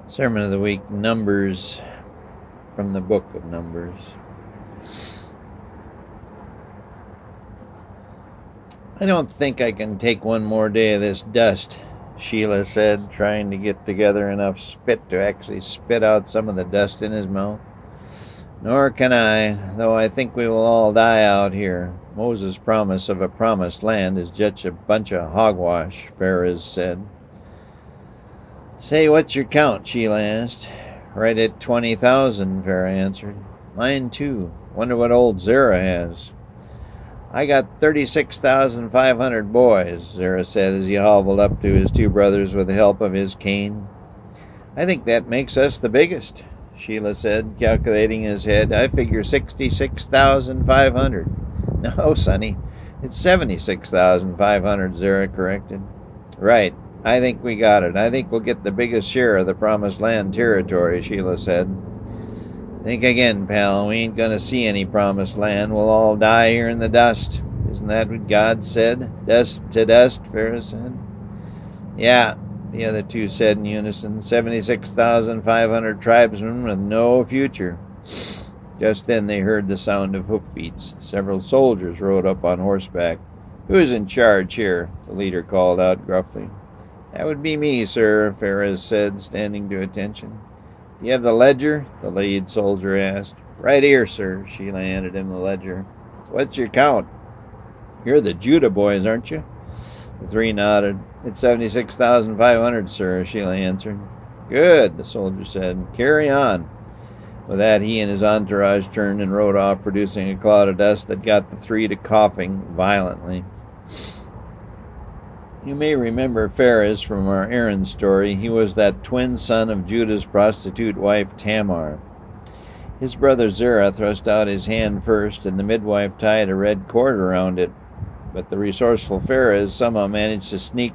Sermon of the Week, Numbers, from the book of Numbers. I don't think I can take one more day of this dust, Sheila said, trying to get together enough spit to actually spit out some of the dust in his mouth. Nor can I, though I think we will all die out here. Moses' promise of a promised land is just a bunch of hogwash, Pharez said. Say, what's your count? Sheila asked. Right at 20,000, Pharaoh answered. Mine too. Wonder what old Zerah has. I got 36,500 boys, Zerah said as he hobbled up to his two brothers with the help of his cane. I think that makes us the biggest, Sheila said, calculating his head. I figure 66,500. No, sonny, it's 76,500, Zerah corrected. Right. I think we got it. I think we'll get the biggest share of the Promised Land territory, Sheila said. Think again, pal. We ain't gonna see any Promised Land. We'll all die here in the dust. Isn't that what God said? Dust to dust, Pharaoh said. Yeah, the other two said in unison. 76,500 tribesmen with no future. Just then they heard the sound of hoofbeats. Several soldiers rode up on horseback. Who's in charge here? The leader called out gruffly. That would be me, sir, Pharez said, standing to attention. Do you have the ledger? The lead soldier asked. Right here, sir, Sheila handed him the ledger. What's your count? You're the Judah boys, aren't you? The three nodded. It's 76,500, sir, Sheila answered. Good, the soldier said. Carry on. With that, he and his entourage turned and rode off, producing a cloud of dust that got the three to coughing violently. You may remember Pharez from our Aaron story. He was that twin son of Judah's prostitute wife Tamar. His brother Zerah thrust out his hand first, and the midwife tied a red cord around it. But the resourceful Pharez somehow managed to sneak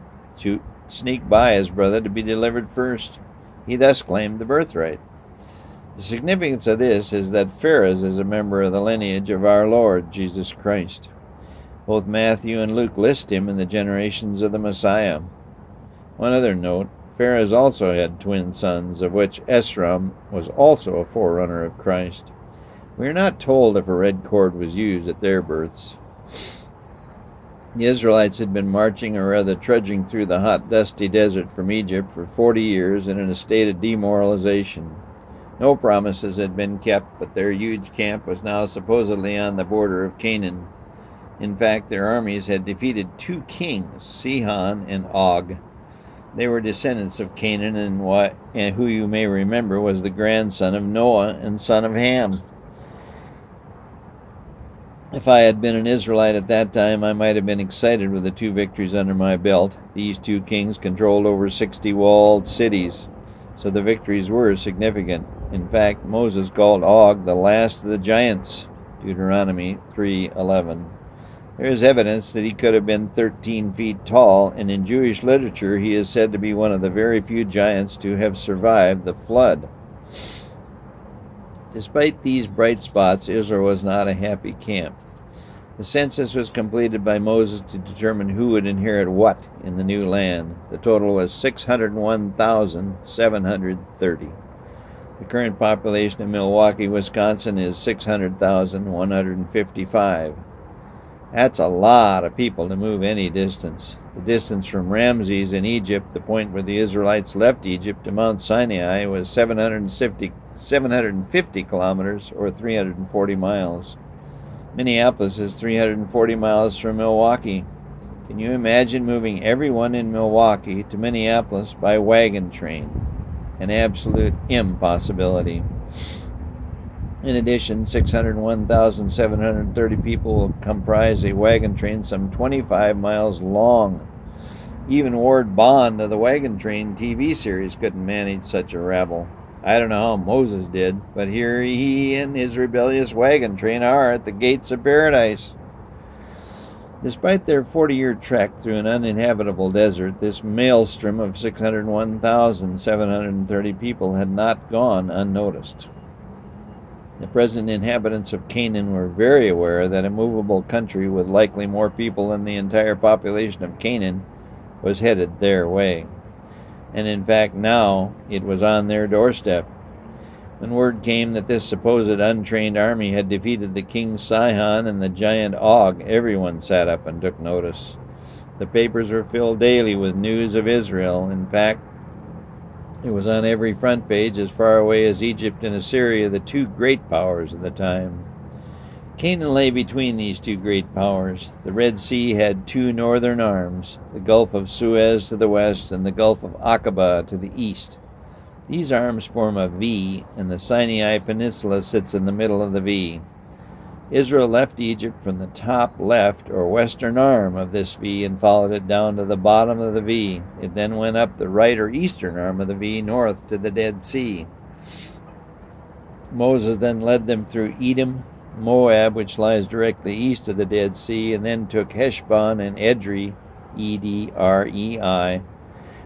by his brother to be delivered first. He thus claimed the birthright. The significance of this is that Pharez is a member of the lineage of our Lord Jesus Christ. Both Matthew and Luke list him in the generations of the Messiah. One other note, Pharez also had twin sons, of which Esrom was also a forerunner of Christ. We are not told if a red cord was used at their births. The Israelites had been marching, or rather trudging through the hot, dusty desert from Egypt for 40 years in a state of demoralization. No promises had been kept, but their huge camp was now supposedly on the border of Canaan. In fact, their armies had defeated two kings, Sihon and Og. They were descendants of Canaan, and who you may remember was the grandson of Noah and son of Ham. If I had been an Israelite at that time, I might have been excited with the two victories under my belt. These two kings controlled over 60 walled cities, so the victories were significant. In fact, Moses called Og the last of the giants, Deuteronomy 3:11. There is evidence that he could have been 13 feet tall, and in Jewish literature he is said to be one of the very few giants to have survived the flood. Despite these bright spots, Israel was not a happy camp. The census was completed by Moses to determine who would inherit what in the new land. The total was 601,730. The current population of Milwaukee, Wisconsin is 600,155. That's a lot of people to move any distance. The distance from Ramses in Egypt, the point where the Israelites left Egypt, to Mount Sinai was 750 kilometers, or 340 miles. Minneapolis is 340 miles from Milwaukee. Can you imagine moving everyone in Milwaukee to Minneapolis by wagon train? An absolute impossibility. In addition, 601,730 people will comprise a wagon train some 25 miles long. Even Ward Bond of the Wagon Train TV series couldn't manage such a rabble. I don't know how Moses did, but here he and his rebellious wagon train are at the gates of paradise. Despite their 40-year trek through an uninhabitable desert, this maelstrom of 601,730 people had not gone unnoticed. The present inhabitants of Canaan were very aware that a movable country with likely more people than the entire population of Canaan was headed their way. and in fact now it was on their doorstep. When word came that this supposed untrained army had defeated the king Sihon and the giant Og, everyone sat up and took notice. The papers were filled daily with news of Israel. In fact, it was on every front page as far away as Egypt and Assyria, the two great powers of the time. Canaan lay between these two great powers. The Red Sea had two northern arms, the Gulf of Suez to the west and the Gulf of Aqaba to the east. These arms form a V, and the Sinai Peninsula sits in the middle of the V. Israel left Egypt from the top left or western arm of this V and followed it down to the bottom of the V. It then went up the right or eastern arm of the V north to the Dead Sea. Moses then led them through Edom, Moab, which lies directly east of the Dead Sea, and then took Heshbon and Edrei, Edrei,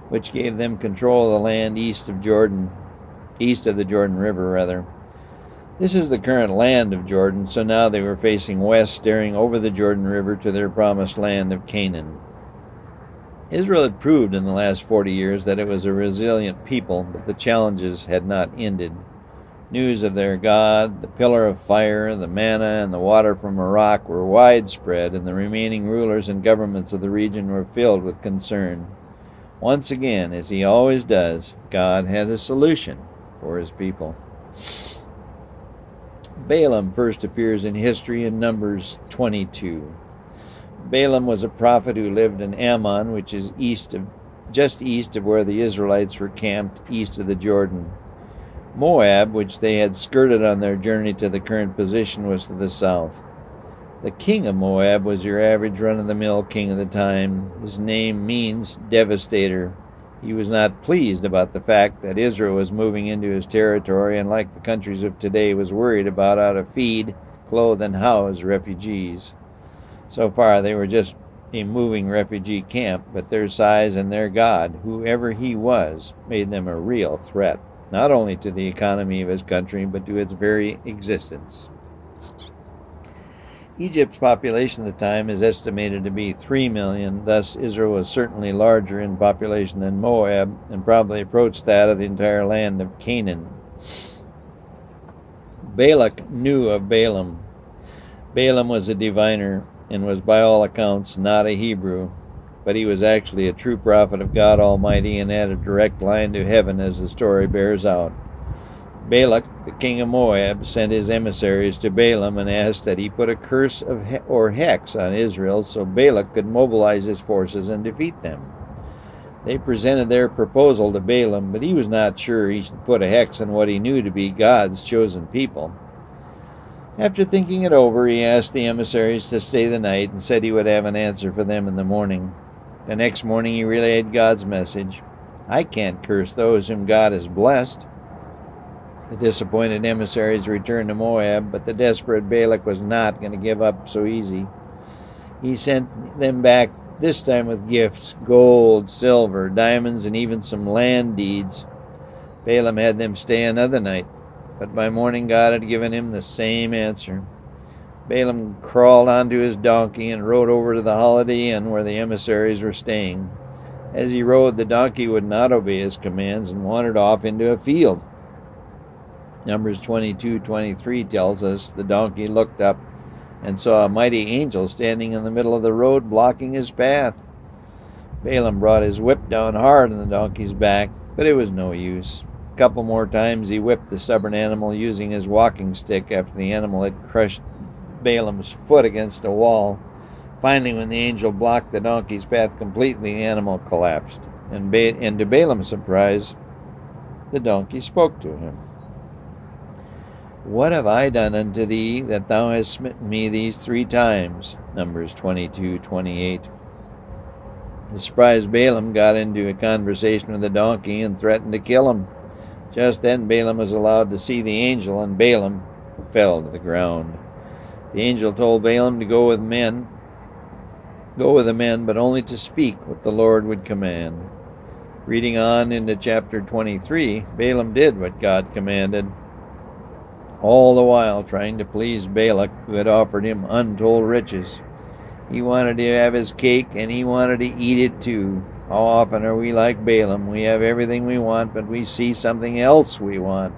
which gave them control of the land east of the Jordan River. This is the current land of Jordan, so now they were facing west, staring over the Jordan River to their promised land of Canaan. Israel had proved in the last 40 years that it was a resilient people, but the challenges had not ended. News of their God, the pillar of fire, the manna, and the water from a rock were widespread, and the remaining rulers and governments of the region were filled with concern. Once again, as he always does, God had a solution for his people. Balaam first appears in history in Numbers 22. Balaam was a prophet who lived in Ammon, which is just east of where the Israelites were camped, east of the Jordan. Moab, which they had skirted on their journey to the current position, was to the south. The king of Moab was your average run-of-the-mill king of the time. His name means devastator. He was not pleased about the fact that Israel was moving into his territory and, like the countries of today, was worried about how to feed, clothe, and house refugees. So far, they were just a moving refugee camp, but their size and their God, whoever he was, made them a real threat, not only to the economy of his country, but to its very existence. Egypt's population at the time is estimated to be 3 million, thus Israel was certainly larger in population than Moab, and probably approached that of the entire land of Canaan. Balak knew of Balaam. Balaam was a diviner, and was by all accounts not a Hebrew, but he was actually a true prophet of God Almighty and had a direct line to heaven, as the story bears out. Balak, the king of Moab, sent his emissaries to Balaam and asked that he put a curse or hex on Israel so Balak could mobilize his forces and defeat them. They presented their proposal to Balaam, but he was not sure he should put a hex on what he knew to be God's chosen people. After thinking it over, he asked the emissaries to stay the night and said he would have an answer for them in the morning. The next morning he relayed God's message. I can't curse those whom God has blessed. The disappointed emissaries returned to Moab, but the desperate Balak was not going to give up so easy. He sent them back, this time with gifts, gold, silver, diamonds, and even some land deeds. Balaam had them stay another night, but by morning God had given him the same answer. Balaam crawled onto his donkey and rode over to the Holiday Inn where the emissaries were staying. As he rode, the donkey would not obey his commands and wandered off into a field. Numbers 22:23 tells us the donkey looked up and saw a mighty angel standing in the middle of the road, blocking his path. Balaam brought his whip down hard on the donkey's back, but it was no use. A couple more times he whipped the stubborn animal using his walking stick after the animal had crushed Balaam's foot against a wall. Finally, when the angel blocked the donkey's path completely, the animal collapsed. And to Balaam's surprise, the donkey spoke to him. What have I done unto thee, that thou hast smitten me these 3 times? Numbers 22:28. The surprised Balaam got into a conversation with the donkey and threatened to kill him. Just then Balaam was allowed to see the angel, and Balaam fell to the ground. The angel told Balaam to go with the men, but only to speak what the Lord would command. Reading on into chapter 23, Balaam did what God commanded, all the while trying to please Balak, who had offered him untold riches. He wanted to have his cake, and he wanted to eat it too. How often are we like Balaam? We have everything we want, but we see something else we want.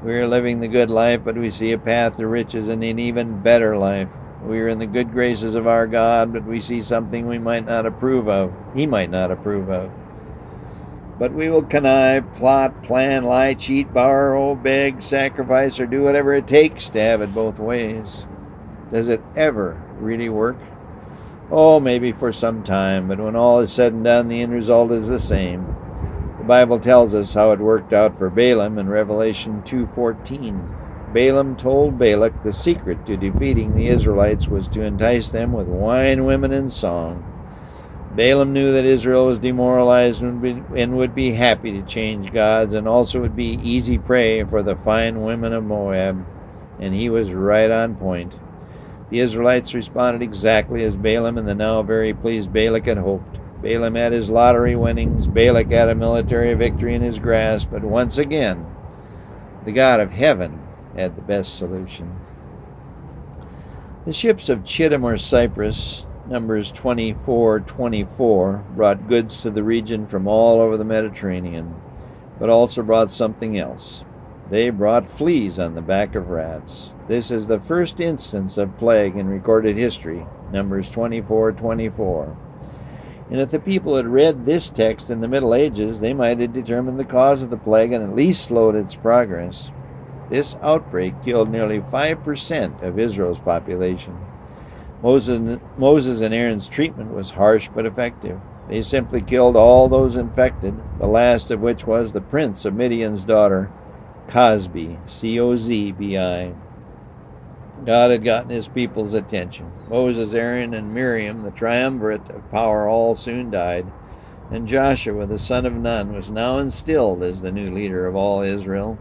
We are living the good life, but we see a path to riches and an even better life. We are in the good graces of our God, but we see something we might not approve of. He might not approve of. But we will connive, plot, plan, lie, cheat, borrow, beg, sacrifice, or do whatever it takes to have it both ways. Does it ever really work? Oh, maybe for some time, but when all is said and done, the end result is the same. The Bible tells us how it worked out for Balaam in Revelation 2:14. Balaam told Balak the secret to defeating the Israelites was to entice them with wine, women, and song. Balaam knew that Israel was demoralized and would be happy to change gods, and also would be easy prey for the fine women of Moab. And he was right on point. The Israelites responded exactly as Balaam and the now very pleased Balak had hoped. Balaam had his lottery winnings, Balak had a military victory in his grasp, but once again, the God of heaven had the best solution. The ships of Chittim or Cyprus, Numbers 24:24, brought goods to the region from all over the Mediterranean, but also brought something else. They brought fleas on the back of rats. This is the first instance of plague in recorded history, Numbers 24:24. And if the people had read this text in the Middle Ages, they might have determined the cause of the plague and at least slowed its progress. This outbreak killed nearly 5% of Israel's population. Moses and Aaron's treatment was harsh but effective. They simply killed all those infected, the last of which was the prince of Midian's daughter, Cozbi, C-O-Z-B-I. God had gotten his people's attention. Moses, Aaron, and Miriam, the triumvirate of power, all soon died, and Joshua, the son of Nun, was now instilled as the new leader of all Israel.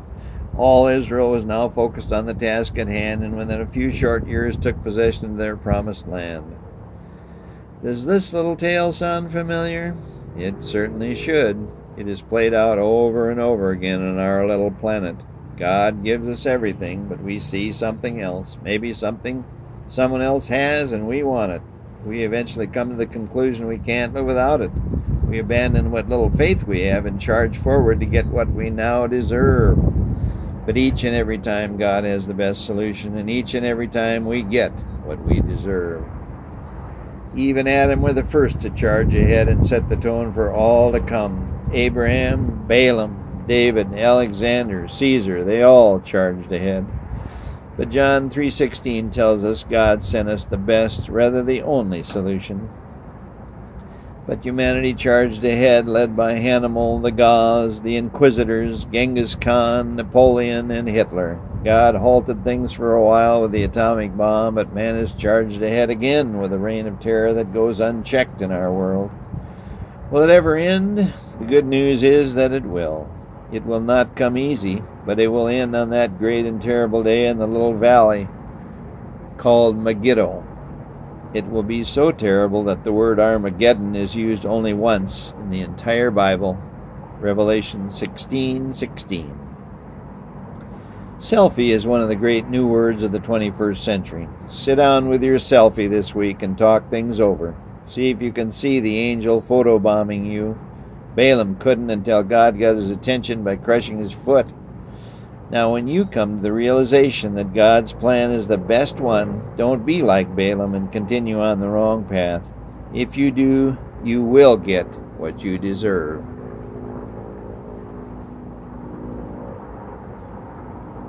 All Israel was now focused on the task at hand, and within a few short years took possession of their promised land. Does this little tale sound familiar? It certainly should. It is played out over and over again on our little planet. God gives us everything, but we see something else. Maybe something someone else has and we want it. We eventually come to the conclusion we can't live without it. We abandon what little faith we have and charge forward to get what we now deserve. But each and every time God has the best solution, and each and every time we get what we deserve. Eve and Adam were the first to charge ahead and set the tone for all to come. Abraham, Balaam, David, Alexander, Caesar, they all charged ahead. But John 3:16 tells us God sent us the best, rather the only solution. But humanity charged ahead, led by Hannibal, the Goths, the Inquisitors, Genghis Khan, Napoleon, and Hitler. God halted things for a while with the atomic bomb, but man has charged ahead again with a reign of terror that goes unchecked in our world. Will it ever end? The good news is that it will. It will not come easy, but it will end on that great and terrible day in the little valley called Megiddo. It will be so terrible that the word Armageddon is used only once in the entire Bible, Revelation 16:16. Selfie is one of the great new words of the 21st century. Sit down with your selfie this week and talk things over. See if you can see the angel photobombing you. Balaam couldn't until God got his attention by crushing his foot. Now, when you come to the realization that God's plan is the best one, don't be like Balaam and continue on the wrong path. If you do, you will get what you deserve.